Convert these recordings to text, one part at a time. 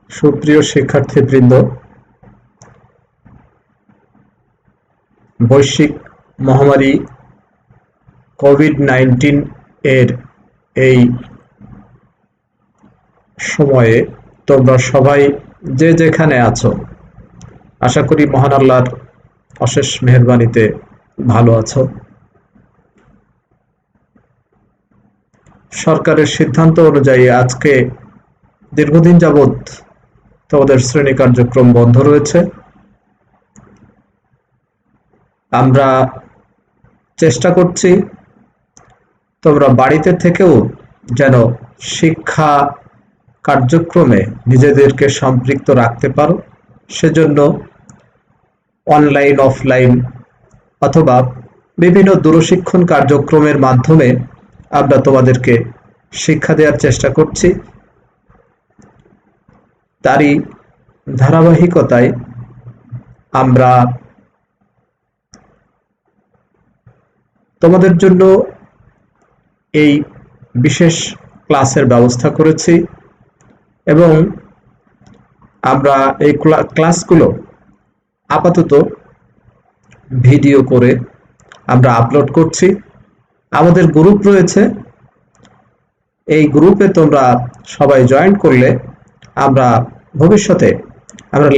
সুপ্রিয় শিক্ষার্থীবৃন্দ, বৈশ্বিক মহামারী কোভিড-19 এর এই সময়ে তোমরা সবাই যে যেখানে আছো, আশা করি মহান আল্লাহর অশেষ মেহেরবানিতে ভালো আছো। সরকারের সিদ্ধান্ত অনুযায়ী আজকে দীর্ঘদিন যাবৎ তোমাদের শ্রেণী কার্যক্রম বন্ধ রয়েছে। আমরা চেষ্টা করছি তোমরা বাড়িতে থেকেও যেন শিক্ষা কার্যক্রমে নিজেদেরকে সম্পৃক্ত রাখতে পারো। সেজন্য অনলাইন, অফলাইন অথবা বিভিন্ন দূরশিক্ষণ কার্যক্রমের মাধ্যমে আমরা তোমাদেরকে শিক্ষা দেওয়ার চেষ্টা করছি। তারই ধারাবাহিকতায় আমরা তোমাদের জন্য এই বিশেষ ক্লাসের ব্যবস্থা করেছি এবং আমরা এই ক্লাসগুলো আপাতত ভিডিও করে আমরা আপলোড করছি। আমাদের গ্রুপ রয়েছে, এই গ্রুপে তোমরা সবাই জয়েন করলে আমরা ভবিষ্যতে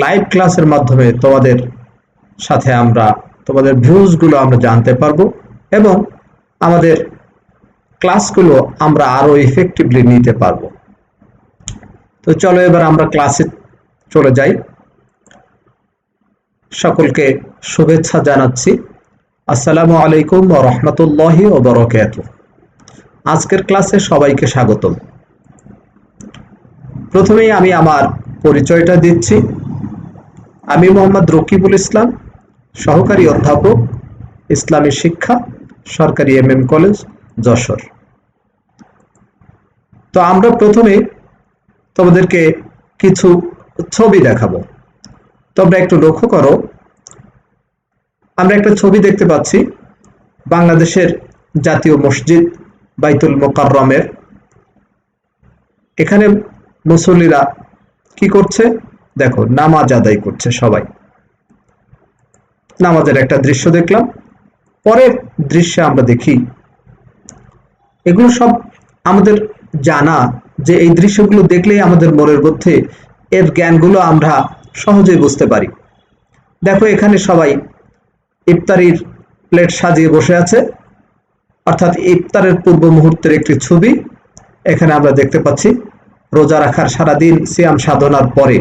লাইভ ক্লাসের মাধ্যমে তোমাদের সাথে তোমাদের ভিউজগুলো আমরা জানতে পারবো এবং আমাদের ক্লাসগুলো আমরা আরো ইফেক্টিভলি নিতে পারবো। তো চলো এবার আমরা ক্লাসে চলে যাই। সকলকে শুভেচ্ছা জানাচ্ছি। আসসালামু আলাইকুম ওয়া রাহমাতুল্লাহি ওয়া বারাকাতুহু। আজকের ক্লাসে সবাইকে স্বাগতম। প্রথমেই আমি আমার পরিচয়টা দিচ্ছি। আমি মোহাম্মদ রকিবুল ইসলাম, সহকারী অধ্যাপক, ইসলামী শিক্ষা, সরকারি MM কলেজ, যশোর। তো আমরা প্রথমে তোমাদেরকে কিছু ছবি দেখাবো। তোমরা একটু লক্ষ্য করো, আমরা একটা ছবি দেখতে পাচ্ছি বাংলাদেশের জাতীয় মসজিদ বাইতুল মোকাররমের। এখানে মুসল্লিরা কি করছে দেখো, নামাজ আদায় করছে। সবাই নামাজের একটা দৃশ্য দেখলাম। পরের দৃশ্যে আমরা দেখি, এগুলো সব আমাদের জানা যে এই দৃশ্যগুলো দেখলেই আমাদের মনের মধ্যে এর জ্ঞানগুলো আমরা সহজেই বুঝতে পারি। দেখো, এখানে সবাই ইফতারির প্লেট সাজিয়ে বসে আছে, অর্থাৎ ইফতারের পূর্ব মুহূর্তের একটি ছবি এখানে আমরা দেখতে পাচ্ছি। রোজা রাখার সারাদিন সিয়াম সাধনার পরে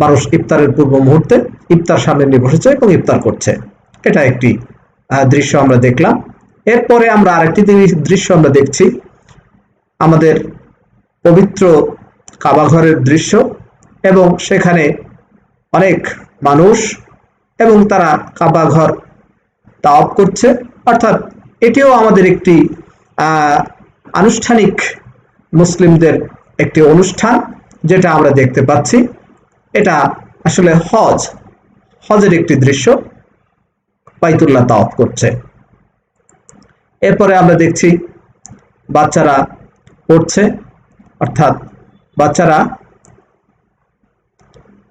মানুষ ইফতারের পূর্ব মুহূর্তে ইফতার সামনে নিয়ে বসেছে এবং ইফতার করছে। এটা একটি দৃশ্য আমরা দেখলাম। এরপরে আমরা আরেকটি দৃশ্য আমরা দেখছি, আমাদের পবিত্র কাবা ঘরের দৃশ্য এবং সেখানে অনেক মানুষ এবং তারা কাবা ঘর তাওয়াফ করছে। অর্থাৎ এটিও আমাদের একটি আনুষ্ঠানিক মুসলিমদের একটি অনুষ্ঠান, যেটা আমরা দেখতে পাচ্ছি। এটা আসলে হজের একটি দৃশ্য, বাইতুল্লাহ তাওয়াফ করছে। এরপরে আমরা দেখছি বাচ্চারা পড়ছে, অর্থাৎ বাচ্চারা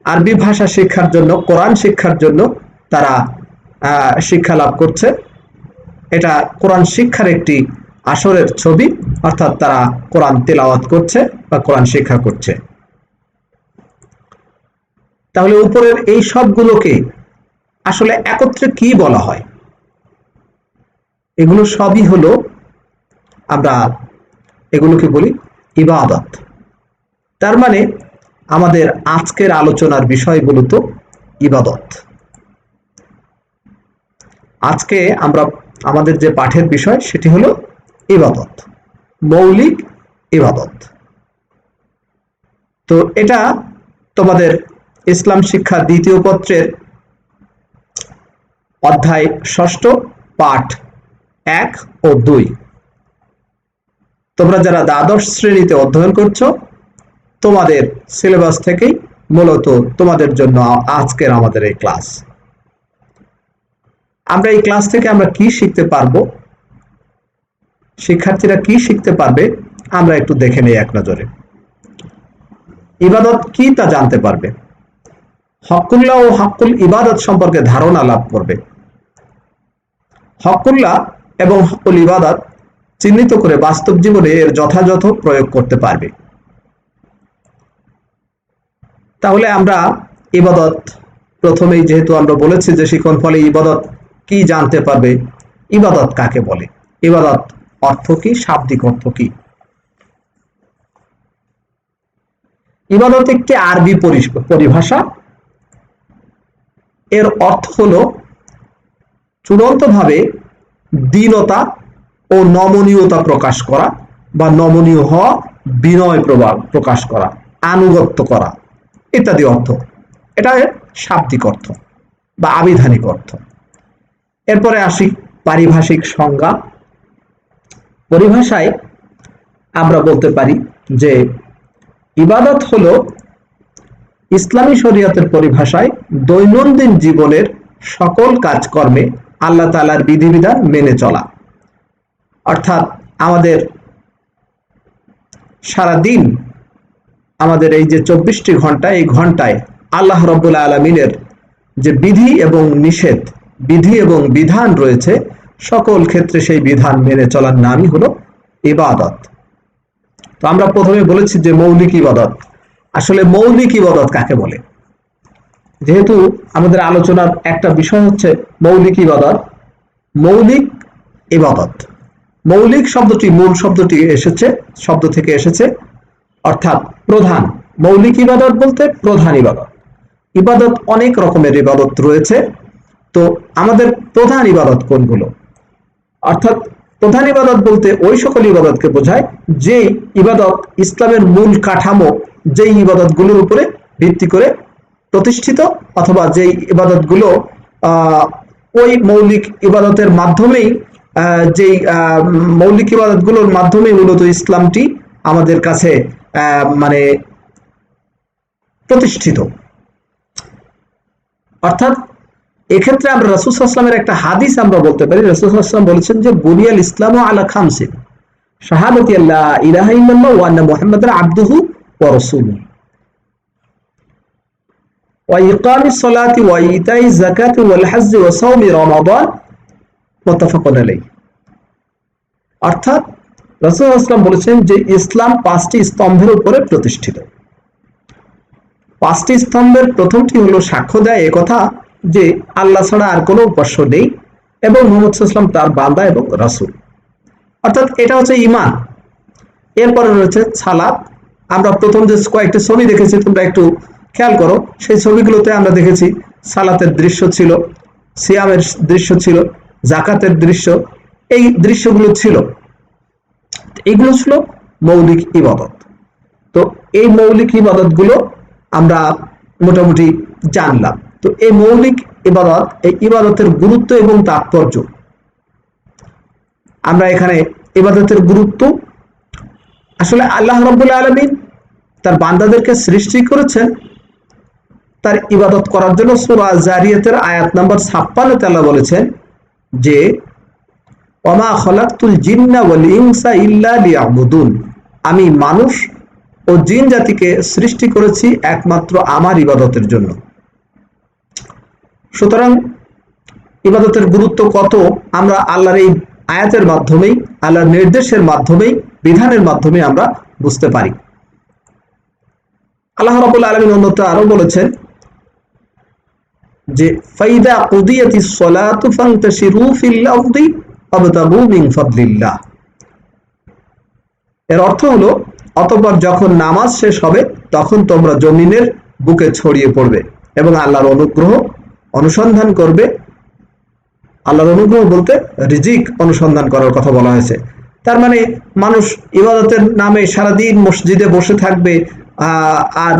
আরবি ভাষা শিক্ষার জন্য, কোরআন শিক্ষার জন্য তারা শিক্ষা লাভ করছে। এটা কোরআন শিক্ষার একটি আসরের ছবি, অর্থাৎ তারা কোরআন তেলাওয়াত করছে বা কোরআন শিক্ষা করছে। তাহলে উপরের এই সবগুলোকে আসলে একত্রে কি বলা হয়? এগুলো সবই হলো, আমরা এগুলোকে বলি ইবাদত। তার মানে আমাদের আজকের আলোচনার বিষয়গুলো তো ইবাদত। আজকে আমাদের যে পাঠের বিষয় সেটি হলো ইবাদত, মৌলিক ইবাদত। তো এটা তোমাদের ইসলাম শিক্ষা দ্বিতীয় পত্রের অধ্যায় 6 পাঠ 1 ও 2। তোমরা যারা দ্বাদশ শ্রেণীতে অধ্যয়ন করছো, তোমাদের সিলেবাস থেকেই মূলত তোমাদের জন্য আজকের আমাদের এই ক্লাস। আমরা এই ক্লাস থেকে আমরা কি শিখতে পারবো, শিক্ষার্থীরা কি শিখতে পারবে, আমরা একটু দেখে নেই এক নজরে। ইবাদত কি তা জানতে পারবে, হকুল্লাহ ও হকুল ইবাদত সম্পর্কে ধারণা লাভ করবে, হকুল্লাহ এবং হকুল ইবাদত চিহ্নিত করে বাস্তব জীবনে এর যথাযথ প্রয়োগ করতে পারবে। তাহলে আমরা ইবাদত প্রথমেই যেহেতু আমরা বলেছি যে শিখন ফলে ইবাদত কি জানতে পারবে, ইবাদত কাকে বলে, ইবাদত অর্থ কি, শাব্দিক অর্থ কি। ইবাদত একটি আরবি পরিভাষা। এর অর্থ হলো চূড়ান্তভাবে দীনতা ও নমনীয়তা প্রকাশ করা বা নমনীয় হওয়া, বিনয় প্রকাশ করা, আনুগত্য করা ইত্যাদি অর্থ। এটা শাব্দিক অর্থ বা আবিধানিক অর্থ। এরপরে আসি পারিভাষিক সংজ্ঞা। পরিভাষায় আমরা বলতে পারি যে ইবাদত হলো ইসলামী শরীয়তের পরিভাষায় দৈনন্দিন জীবনের সকল কাজকর্মে আল্লাহ তাআলার বিধিবিধান মেনে চলা। অর্থাৎ আমাদের সারাদিন, আমাদের এই যে 24টি ঘন্টা, এই ঘন্টায় আল্লাহ রাব্বুল আলামিনের যে বিধি এবং নিষেধ, বিধি এবং বিধান রয়েছে, সকল ক্ষেত্রে সেই বিধান মেনে চলার নামই হলো ইবাদত। তো আমরা প্রথমে বলেছি যে মৌলিক ইবাদত। আসলে মৌলিক ইবাদত কাকে বলে? যেহেতু আমাদের আলোচনার একটা বিষয় হচ্ছে মৌলিক ইবাদত, মৌলিক ইবাদত, মৌলিক শব্দটি, মূল শব্দটি শব্দ থেকে এসেছে, অর্থাৎ প্রধান। মৌলিক ইবাদত বলতে প্রধান ইবাদত। ইবাদত অনেক রকমের ইবাদত রয়েছে, তো আমাদের প্রধান ইবাদত কোনগুলো? অর্থাৎ প্রধান ইবাদত বলতে ওই সকল ইবাদতকে বোঝায় যে ইবাদত ইসলামের মূল কাঠামো, যেই ইবাদতগুলোর উপরে ভিত্তি করে প্রতিষ্ঠিত, অথবা যেই ইবাদতগুলো ওই মৌলিক ইবাদতের মাধ্যমেই, যেই মৌলিক ইবাদতগুলোর মাধ্যমেই মূলত ইসলামটি আমাদের কাছে মানে প্রতিষ্ঠিত। অর্থাৎ এক্ষেত্রে আমরা রাসূল সাল্লাল্লাহু আলাইহি ওয়াসাল্লামের একটা হাদিস আমরা বলতে পারি। রাসূল সাল্লাল্লাহু আলাইহি ওয়াসাল্লাম বলেছেন যে বুনিয়াল ইসলামু আলা খামসিন, শাহাদাতি আল্লা ইলাহা ইল্লাল্লাহ ওয়া আন্না মুহাম্মাদান আবদুহু ওয়া রাসূলুহু ওয়া ইকামিস সালাতি ওয়া ইতাইজ যাকাতি ওয়াল হজ্জি ওয়া সাওমি রমাদান মুত্তাফাকুন আলাইহি। অর্থাৎ রাসূল সাল্লাল্লাহু আলাইহি ওয়াসাল্লাম বলেছেন যে ইসলাম 5টি স্তম্ভের উপরে প্রতিষ্ঠিত। 5টি স্তম্ভের প্রথমটি হলো সাক্ষ্য দেয় একথা যে আল্লাহ ছাড়া আর কোনো উপাস্য নেই এবং মুহাম্মদ সাল্লাল্লাহু আলাইহি ওয়াসাল্লাম তার বান্দা এবং রাসূল। অর্থাৎ এটা হচ্ছে ঈমান। এরপরে রয়েছে সালাত। আমরা প্রথম যে কয়েকটি ছবি দেখেছি, তোমরা একটু খেয়াল করো, সেই ছবিগুলোতে আমরা দেখেছি সালাতের দৃশ্য ছিল, সিয়ামের দৃশ্য ছিল, যাকাতের দৃশ্য, এই দৃশ্যগুলো ছিল। এইগুলো ছিল মৌলিক ইবাদত। তো এই মৌলিক ইবাদতগুলো আমরা মোটামুটি জানলাম। তো এই মৌলিক ইবাদত, এই ইবাদতের গুরুত্ব এবং তাৎপর্য, আমরা এখানে ইবাদতের গুরুত্ব, আসলে আল্লাহ রাব্বুল আলামিন তার বান্দাদেরকে সৃষ্টি করেছেন তার ইবাদত করার জন্য। সূরা জারিয়াতের আয়াত নাম্বার 56 আল্লাহ বলেছেন যে ওয়ামা খালাকতুল জিন্না ওয়াল ইনসা ইল্লা লিয়াবুদুন, আমি মানুষ ও জিন জাতিকে সৃষ্টি করেছি একমাত্র আমার ইবাদতের জন্য। সুতরাং ইবাদতের গুরুত্ব কত আমরা আল্লাহর এই আয়াতের মাধ্যমেই, আল্লাহর নির্দেশের মাধ্যমেই, বিধানের মাধ্যমে আমরা বুঝতে পারি। আল্লাহ রাব্বুল আলামিন অন্যত্র আরো বলেছেন যে ফাইদা কুদিয়াতিস সালাতু ফান্তাশিরু ফিল আরদি ওয়াবতাগু মিন ফাদলিল্লাহ। এর অর্থ হলো অতঃপর যখন নামাজ শেষ হবে তখন তোমরা জমিনের বুকে ছড়িয়ে পড়বে এবং আল্লাহর অনুগ্রহ অনুসন্ধান করবে। আল্লাহর অনুগ্রহ বলতে রিজিক অনুসন্ধান করার কথা বলা হয়েছে। তার মানে মানুষ ইবাদতের নামে সারাদিন মসজিদে বসে থাকবে আর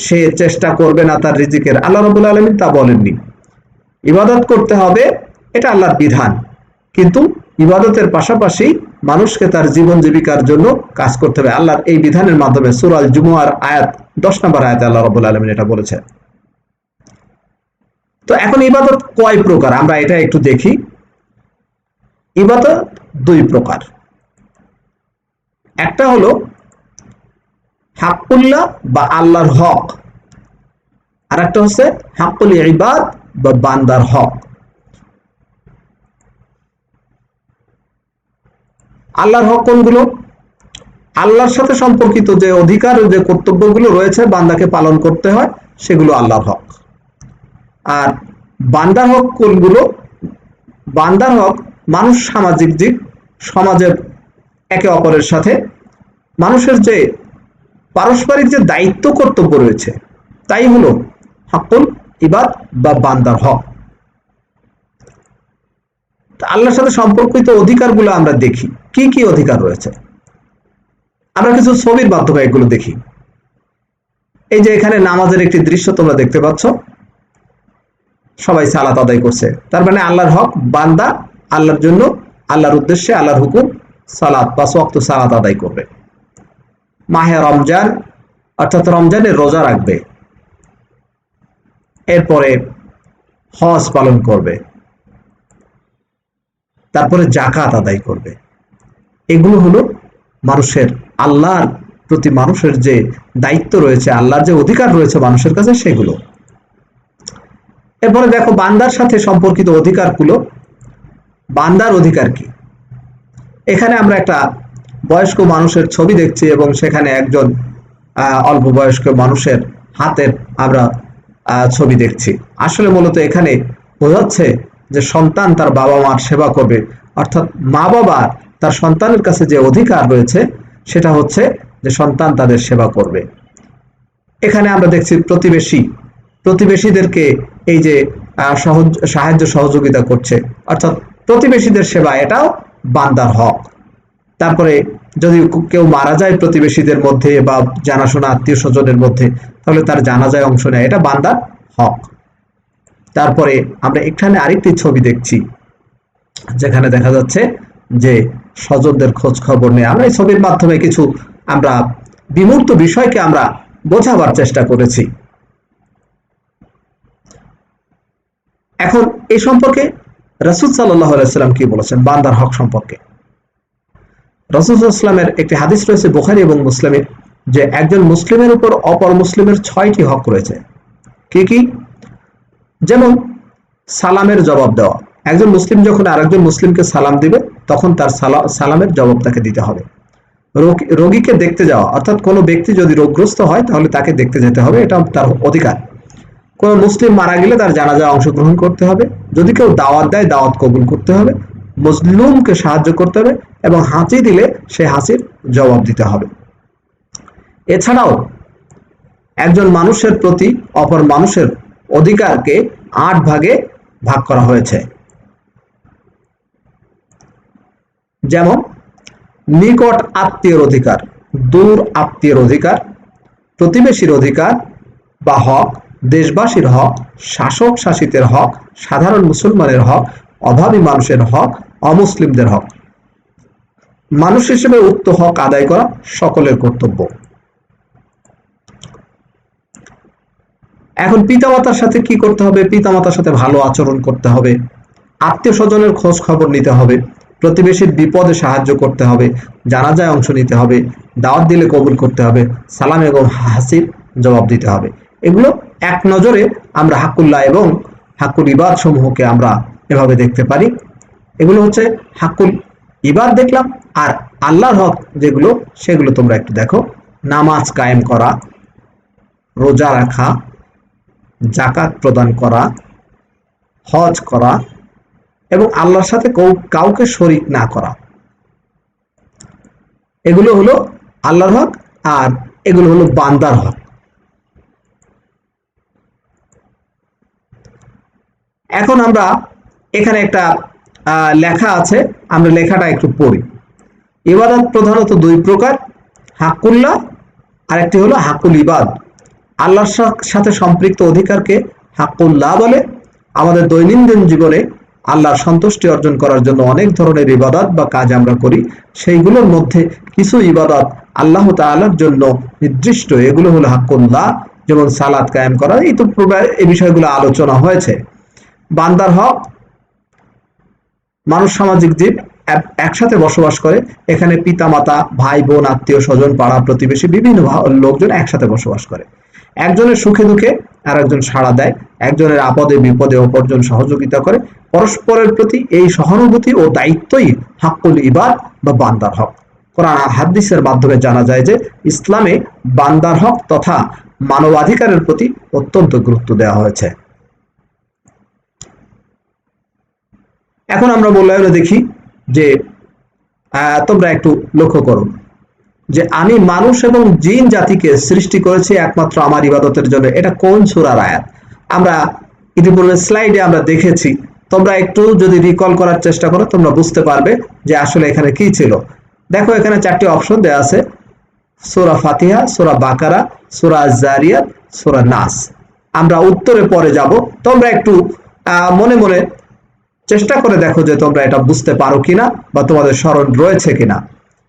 সে চেষ্টা করবে না তার রিজিকের। আল্লাহ রাব্বুল আলামিন তা বলেননি। ইবাদত করতে হবে, এটা আল্লাহর বিধান, কিন্তু ইবাদতের পাশাপাশি মানুষকে তার জীবন জীবিকার জন্য কাজ করতে হবে আল্লাহর এই বিধানের মাধ্যমে। সূরা আল জুমুয়ার আয়াত 10 নম্বর আয়াতে আল্লাহ রাব্বুল আলামিন এটা বলেছেন। তো এখন ইবাদত কয় প্রকার আমরা এটা একটু দেখি। ইবাদত 2 প্রকার। একটা হলো হাক্কুল্লাহ বা আল্লাহর হক, আর একটা হচ্ছে হাক্কুল ইবাদ বা বান্দার হক। আল্লাহর হক কোনগুলো? আল্লাহর সাথে সম্পর্কিত যে অধিকার, যে কর্তব্যগুলো রয়েছে বান্দাকে পালন করতে হয়, সেগুলো আল্লাহর হক। আর বান্দার হক কোনগুলো? বান্দার হক মানুষ সামাজিক জীব, সমাজের একে অপরের সাথে মানুষের যে পারস্পরিক যে দায়িত্ব কর্তব্য রয়েছে, তাই হলো হাক্কুল ইবাদ বা বান্দার হক। আল্লাহর সাথে সম্পর্কিত অধিকারগুলো আমরা দেখি, কি কি অধিকার রয়েছে। আমরা কিছু ছবির মাধ্যমে এগুলো দেখি। এই যে এখানে নামাজের একটি দৃশ্য তোমরা দেখতে পাচ্ছ, সবাই সালাত আদায় করছে, তার মানে আল্লাহর হক, বান্দা আল্লাহর জন্য, আল্লাহর উদ্দেশ্যে, আল্লাহর হুকুম সালাত, 5 ওয়াক্ত সালাত আদায় করবে। মাহে রমজান অর্থাৎ রমজানের রোজা রাখবে, এরপরে হজ পালন করবে, তারপরে জাকাত আদায় করবে। এগুলো হলো মানুষের, আল্লাহর প্রতি মানুষের যে দায়িত্ব রয়েছে, আল্লাহর যে অধিকার রয়েছে মানুষের কাছে, সেগুলো। এরপরে দেখো বান্দার সাথে সম্পর্কিত অধিকারগুলো। বান্দার অধিকার কি? এখানে আমরা একটা বয়স্ক মানুষের ছবি দেখছি এবং সেখানে একজন অল্প বয়স্ক মানুষের হাতের আমরা ছবি দেখছি। আসলে মূলত এখানে বোঝাচ্ছে যে সন্তান তার বাবা মার সেবা করবে, অর্থাৎ মা বাবা তার সন্তানের কাছে যে অধিকার রয়েছে সেটা হচ্ছে যে সন্তান তাদের সেবা করবে। এখানে আমরা দেখছি প্রতিবেশীদেরকে এই যে সাহায্য সহযোগিতা করছে, অর্থাৎ প্রতিবেশীদের সেবা, এটাও বান্দার হক। তারপরে যদি কেউ মারা যায় প্রতিবেশীদের মধ্যে বা জানাশোনা আত্মীয় স্বজনের মধ্যে, তাহলে তার জানাজায় অংশ নেয়, এটা বান্দার হক। তারপরে আমরা এখানে আরেকটি ছবি দেখছি, যেখানে দেখা যাচ্ছে যে স্বজনদের খোঁজ খবর নেই। আমরা এই ছবির মাধ্যমে কিছু আমরা বিমূর্ত বিষয়কে আমরা বোঝাবার চেষ্টা করেছি। এখন এই সম্পর্কে রাসূল সাল্লাল্লাহু আলাইহি ওয়াসাল্লাম কি বলেছেন বান্দার হক সম্পর্কে? রাসূল সাল্লাল্লাহু আলাইহি ওয়াসাল্লামের একটি হাদিস রয়েছে বুখারী এবং মুসলিমে, যে একজন মুসলিমের উপর অপর মুসলিমের 6টি হক রয়েছে। কি কি? যেমন সালামের জবাব দেওয়া। একজন মুসলিম যখন আরেকজন মুসলিমকে সালাম দিবে, তখন তার সালামের জবাব তাকে দিতে হবে। রোগীকে দেখতে যাওয়া, অর্থাৎ কোনো ব্যক্তি যদি রোগগ্রস্ত হয় তাহলে তাকে দেখতে যেতে হবে, এটা তার অধিকার। কোন মুসলিম মারা গেলে তার জানাজায় অংশগ্রহণ করতে হবে। যদি কেউ দাওয়াত দেয়, দাওয়াত কবুল করতে হবে। মজলুমকে সাহায্য করতে হবে এবং হাঁচি দিলে সে হাঁচির জবাব দিতে হবে। এছাড়াও একজন মানুষের প্রতি অপর মানুষের অধিকারকে 8 ভাগে ভাগ করা হয়েছে। যেমন নিকট আত্মীয়ের অধিকার, দূর আত্মীয়ের অধিকার, প্রতিবেশীর অধিকার বা হক, দেশবাসীর হক, শাসক শাসিতের হক, সাধারণ মুসলমানের হক, অভাবী মানুষের হক, অমুসলিমদের হক। মানুষ হিসেবে উক্ত হক আদায় করা সকলের কর্তব্য। এখন পিতামাতার সাথে কি করতে হবে? পিতামাতার সাথে ভালো আচরণ করতে হবে, আত্মীয় স্বজনের খোঁজ খবর নিতে হবে, প্রতিবেশীর বিপদে সাহায্য করতে হবে, জানাজায় অংশ নিতে হবে, দাওয়াত দিলে কবুল করতে হবে, সালাম এবং হাসির জবাব দিতে হবে। এগুলো এক নজরে আমরা হাক্কুল্লাহ এবং হাক্কুল ইবাদ সমূহকে আমরা এভাবে দেখতে পারি। এগুলো হচ্ছে হাক্কুল ইবাদ দেখলাম। আর আল্লাহর হক যেগুলো, সেগুলো তোমরা একটু দেখো। নামাজ কায়েম করা, রোজা রাখা, জাকাত প্রদান করা, হজ করা এবং আল্লাহর সাথে কাউকে শরীক না করা, এগুলো হলো আল্লাহর হক। আর এগুলো হলো বান্দার হক। এখন আমরা এখানে একটা লেখা আছে, আমরা লেখাটা একটু পড়ি। ইবাদত প্রধানত 2 প্রকার, হাক্কুল্লাহ আর একটি হলো হাক্কুল ইবাদ। আল্লাহর সাথে সম্পৃক্ত অধিকারকে হাক্কুল্লাহ বলে। আমাদের দৈনন্দিন জীবনে আল্লাহর সন্তুষ্টি অর্জন করার জন্য অনেক ধরনের ইবাদত বা কাজ আমরা করি, সেইগুলোর মধ্যে কিছু ইবাদত আল্লাহ তাআলার জন্য নির্দিষ্ট, এগুলো হলো হাক্কুল্লাহ। যেমন সালাত কায়েম করা, এই তো এই বিষয়গুলো আলোচনা হয়েছে। বান্দার হক, মানুষ সামাজিক জীব, একসাথে বসবাস করে। এখানে পিতামাতা, ভাই বোন, আত্মীয় স্বজন, পাড়া প্রতিবেশী বিভিন্ন লোকজন একসাথে বসবাস করে। একজনের সুখে দুঃখে আর একজন সাড়া দেয়, একজনের আপদে বিপদে অপরজন সহযোগিতা করে। পরস্পরের প্রতি এই সহানুভূতি ও দায়িত্বই হাক্কুল ইবাদ বা বান্দার হক। কোরআন হাদিসের মাধ্যমে জানা যায় যে ইসলামে বান্দার হক তথা মানবাধিকারের প্রতি অত্যন্ত গুরুত্ব দেওয়া হয়েছে। এখন আমরা মূল্যায়নে দেখি যে তোমরা একটু লক্ষ্য করো যে আমি মানুষ এবং জিন জাতিকে সৃষ্টি করেছি একমাত্র আমার ইবাদতের জন্য। এটা কোন সূরার আয়াত? আমরা ইতিপূর্বে স্লাইডে আমরা দেখেছি। তোমরা একটু যদি রিকল করার চেষ্টা করো তোমরা বুঝতে পারবে যে আসলে এখানে কি ছিল। দেখো এখানে 4টি অপশন দেওয়া আছে: সূরা ফাতিহা, সূরা বাকারা, সূরা জারিয়াত, সূরা নাস। আমরা উত্তরে পরে যাব। তোমরা একটু মনে মনে চেষ্টা করে দেখো যে তোমরা এটা বুঝতে পারো কিনা বা তোমাদের স্মরণ রয়েছে কিনা।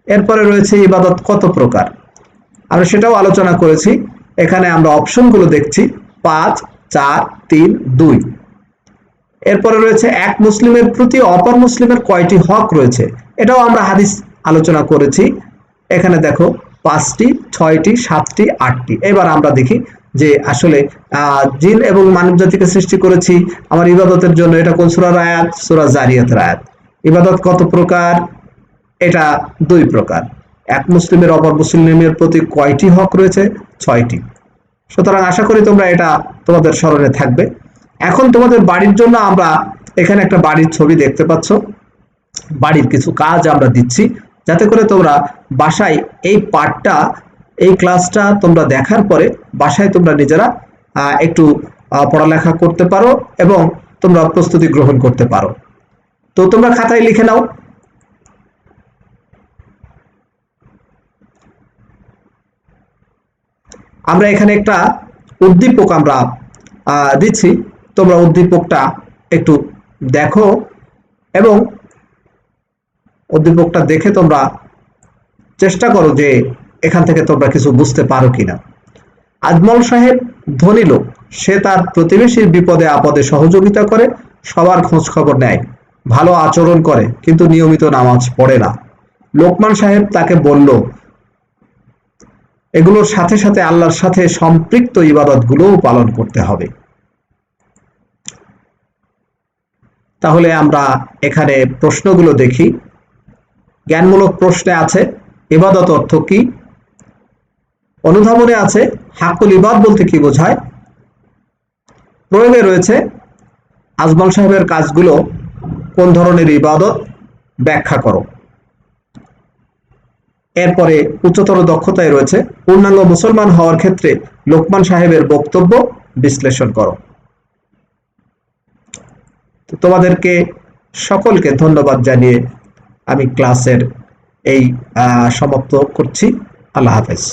এরপরে রয়েছে ইবাদত কত প্রকার, আমরা সেটাও আলোচনা করেছি। এখানে আমরা অপশনগুলো দেখছি 5, 4, 3, 2। এরপরে রয়েছে এক মুসলিমের প্রতি অপর মুসলিমের কয়টি হক রয়েছে, এটাও আমরা হাদিস আলোচনা করেছি। এখানে দেখো 5টি, 6টি, 7টি, 8টি। এবার আমরা দেখি যে আসলে জিন এবং মানব জাতিকে সৃষ্টি করেছি আমার ইবাদতের জন্য। এটা কোন সূরার আয়াত? সূরা জারিয়াতের আয়াত। ইবাদত কত প্রকার? এটা 2 প্রকার। এক মুসলিমের অপর মুসলিমের প্রতি কয়টি হক রয়েছে? 6টি। সুতরাং আশা করি তোমরা এটা তোমাদের স্মরণে থাকবে। এখন তোমাদের বাড়ির জন্য আমরা এখানে একটা বাড়ির ছবি দেখতে পাচ্ছ। বাড়ির কিছু কাজ আমরা দিচ্ছি যাতে করে তোমরা বাসায় এই পাঠটা, এই ক্লাসটা তোমরা দেখার পরে বাসায় তোমরা নিজেরা একটু পড়ালেখা করতে পারো এবং তোমরা প্রস্তুতি গ্রহণ করতে পারো। তো তোমরা খাতায় লিখে নাও। আমরা এখানে একটা উদ্দীপক আমরা দিচ্ছি, তোমরা উদ্দীপকটা একটু দেখো এবং উদ্দীপকটা দেখে তোমরা চেষ্টা করো যে এখান থেকে তোমরা কিছু বুঝতে পারো কিনা। আজমল সাহেব ধনী লোক, সে তার প্রতিবেশীর বিপদে আপদে সহযোগিতা করে, সবার খোঁজ খবর নেয়, ভালো আচরণ করে, কিন্তু নিয়মিত নামাজ পড়ে না। লোকমান সাহেব তাকে বলল এগুলোর সাথে সাথে আল্লাহর সাথে সম্পৃক্ত ইবাদতগুলোও পালন করতে হবে। তাহলে আমরা এখানে প্রশ্নগুলো দেখি। জ্ঞানমূলক প্রশ্নে আছে ইবাদত অর্থ কি? অনুধাবনে আছে হাক্কুল ইবাদ বলতে কি বোঝায়? প্রয়োগে রয়েছে আজমল সাহেবের কাজগুলো কোন ধরনের ইবাদত, ব্যাখ্যা করো। এরপরে উচ্চতর দক্ষতায় রয়েছে পূর্ণাঙ্গ মুসলমান হওয়ার ক্ষেত্রে লোকমান সাহেবের বক্তব্য বিশ্লেষণ করো। তো তোমাদেরকে সকলকে ধন্যবাদ জানিয়ে আমি ক্লাসের এই সমাপ্ত করছি। আল্লাহ হাফেজ।